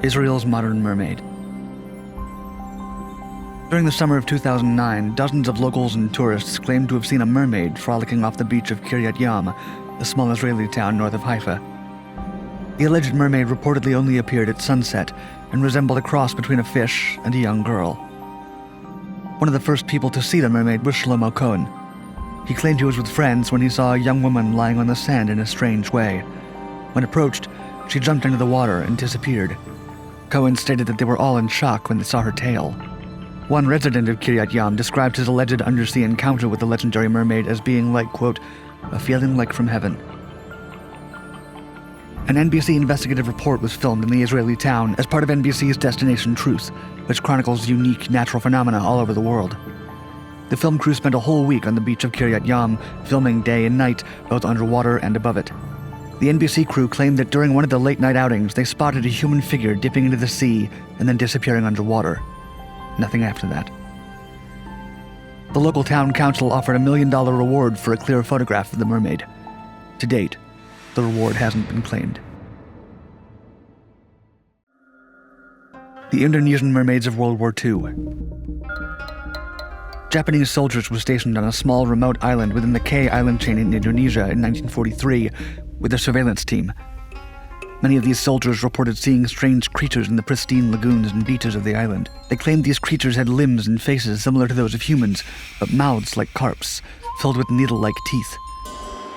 Israel's modern mermaid. During the summer of 2009, dozens of locals and tourists claimed to have seen a mermaid frolicking off the beach of Kiryat Yam, a small Israeli town north of Haifa. The alleged mermaid reportedly only appeared at sunset and resembled a cross between a fish and a young girl. One of the first people to see the mermaid was Shlomo Cohen. He claimed he was with friends when he saw a young woman lying on the sand in a strange way. When approached, she jumped into the water and disappeared. Cohen stated that they were all in shock when they saw her tail. One resident of Kiryat Yam described his alleged undersea encounter with the legendary mermaid as being like, quote, a feeling like from heaven. An NBC investigative report was filmed in the Israeli town as part of NBC's Destination Truth, which chronicles unique natural phenomena all over the world. The film crew spent a whole week on the beach of Kiryat Yam, filming day and night, both underwater and above it. The NBC crew claimed that during one of the late-night outings, they spotted a human figure dipping into the sea and then disappearing underwater. Nothing after that. The local town council offered $1 million reward for a clear photograph of the mermaid. To date, the reward hasn't been claimed. The Indonesian mermaids of World War II. Japanese soldiers were stationed on a small remote island within the K island chain in Indonesia in 1943 with a surveillance team. Many of these soldiers reported seeing strange creatures in the pristine lagoons and beaches of the island. They claimed these creatures had limbs and faces similar to those of humans, but mouths like carps, filled with needle-like teeth.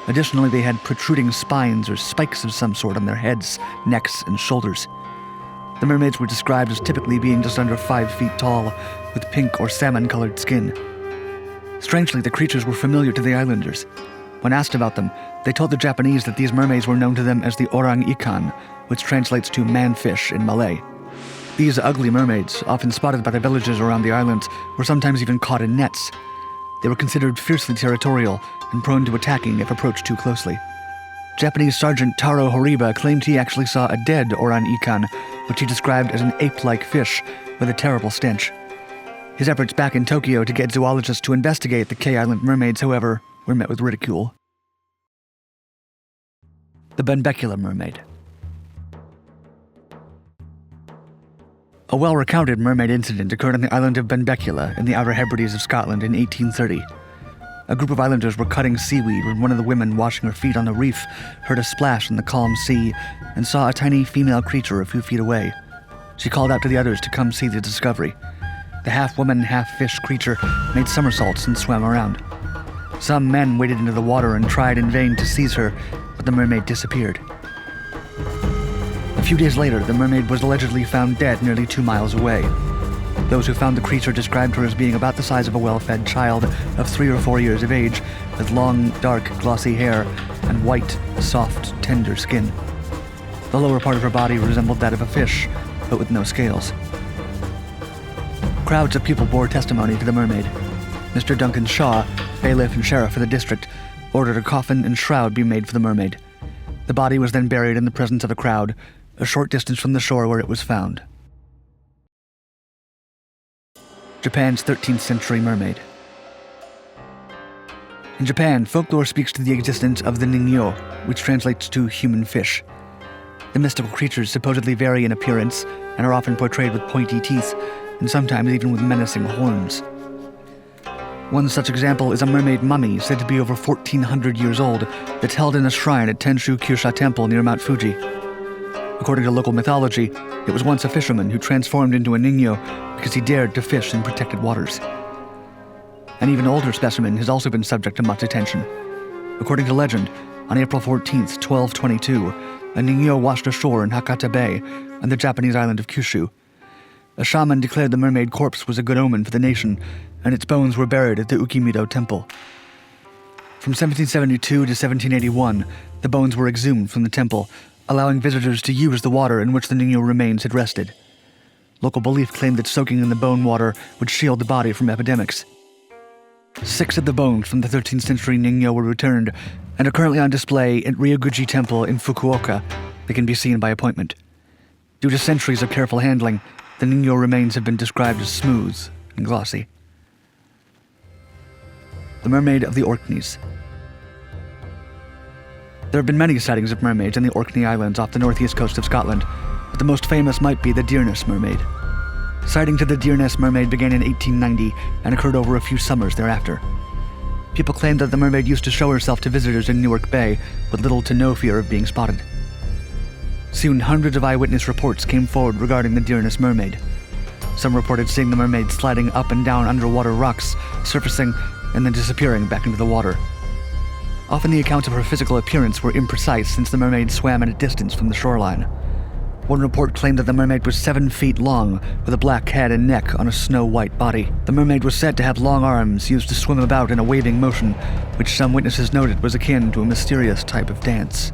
Additionally, they had protruding spines or spikes of some sort on their heads, necks, and shoulders. The mermaids were described as typically being just under 5 feet tall, with pink or salmon-colored skin. Strangely, the creatures were familiar to the islanders. When asked about them, they told the Japanese that these mermaids were known to them as the orang ikan, which translates to man-fish in Malay. These ugly mermaids, often spotted by the villagers around the islands, were sometimes even caught in nets. They were considered fiercely territorial and prone to attacking if approached too closely. Japanese Sergeant Taro Horiba claimed he actually saw a dead orang ikan, which he described as an ape-like fish with a terrible stench. His efforts back in Tokyo to get zoologists to investigate the K-Island mermaids, however, were met with ridicule. The Benbecula mermaid. A well-recounted mermaid incident occurred on the island of Benbecula in the Outer Hebrides of Scotland in 1830. A group of islanders were cutting seaweed when one of the women washing her feet on the reef heard a splash in the calm sea and saw a tiny female creature a few feet away. She called out to the others to come see the discovery. The half-woman, half-fish creature made somersaults and swam around. Some men waded into the water and tried in vain to seize her, but the mermaid disappeared. A few days later, the mermaid was allegedly found dead nearly 2 miles away. Those who found the creature described her as being about the size of a well-fed child of 3 or 4 years of age, with long, dark, glossy hair and white, soft, tender skin. The lower part of her body resembled that of a fish, but with no scales. Crowds of people bore testimony to the mermaid. Mr. Duncan Shaw, bailiff and sheriff for the district, ordered a coffin and shroud be made for the mermaid. The body was then buried in the presence of a crowd, a short distance from the shore where it was found. Japan's 13th century mermaid. In Japan, folklore speaks to the existence of the Ningyo, which translates to human fish. The mystical creatures supposedly vary in appearance and are often portrayed with pointy teeth, and sometimes even with menacing horns. One such example is a mermaid mummy said to be over 1,400 years old that's held in a shrine at Tenshu Kyusha Temple near Mount Fuji. According to local mythology, it was once a fisherman who transformed into a Ningyo because he dared to fish in protected waters. An even older specimen has also been subject to much attention. According to legend, on April 14th, 1222, a Ningyo washed ashore in Hakata Bay on the Japanese island of Kyushu. A shaman declared the mermaid corpse was a good omen for the nation, and its bones were buried at the Ukimido Temple. From 1772 to 1781, the bones were exhumed from the temple, allowing visitors to use the water in which the Ningyo remains had rested. Local belief claimed that soaking in the bone water would shield the body from epidemics. 6 of the bones from the 13th century Ningyo were returned and are currently on display at Ryoguchi Temple in Fukuoka. They can be seen by appointment. Due to centuries of careful handling, the Ningyo remains have been described as smooth and glossy. The Mermaid of the Orkneys. There have been many sightings of mermaids in the Orkney Islands off the northeast coast of Scotland, but the most famous might be the Deerness mermaid. Sightings of the Deerness mermaid began in 1890 and occurred over a few summers thereafter. People claimed that the mermaid used to show herself to visitors in Newark Bay with little to no fear of being spotted. Soon, hundreds of eyewitness reports came forward regarding the Deerness mermaid. Some reported seeing the mermaid sliding up and down underwater rocks, surfacing, and then disappearing back into the water. Often the accounts of her physical appearance were imprecise since the mermaid swam at a distance from the shoreline. One report claimed that the mermaid was 7 feet long, with a black head and neck on a snow-white body. The mermaid was said to have long arms used to swim about in a waving motion, which some witnesses noted was akin to a mysterious type of dance.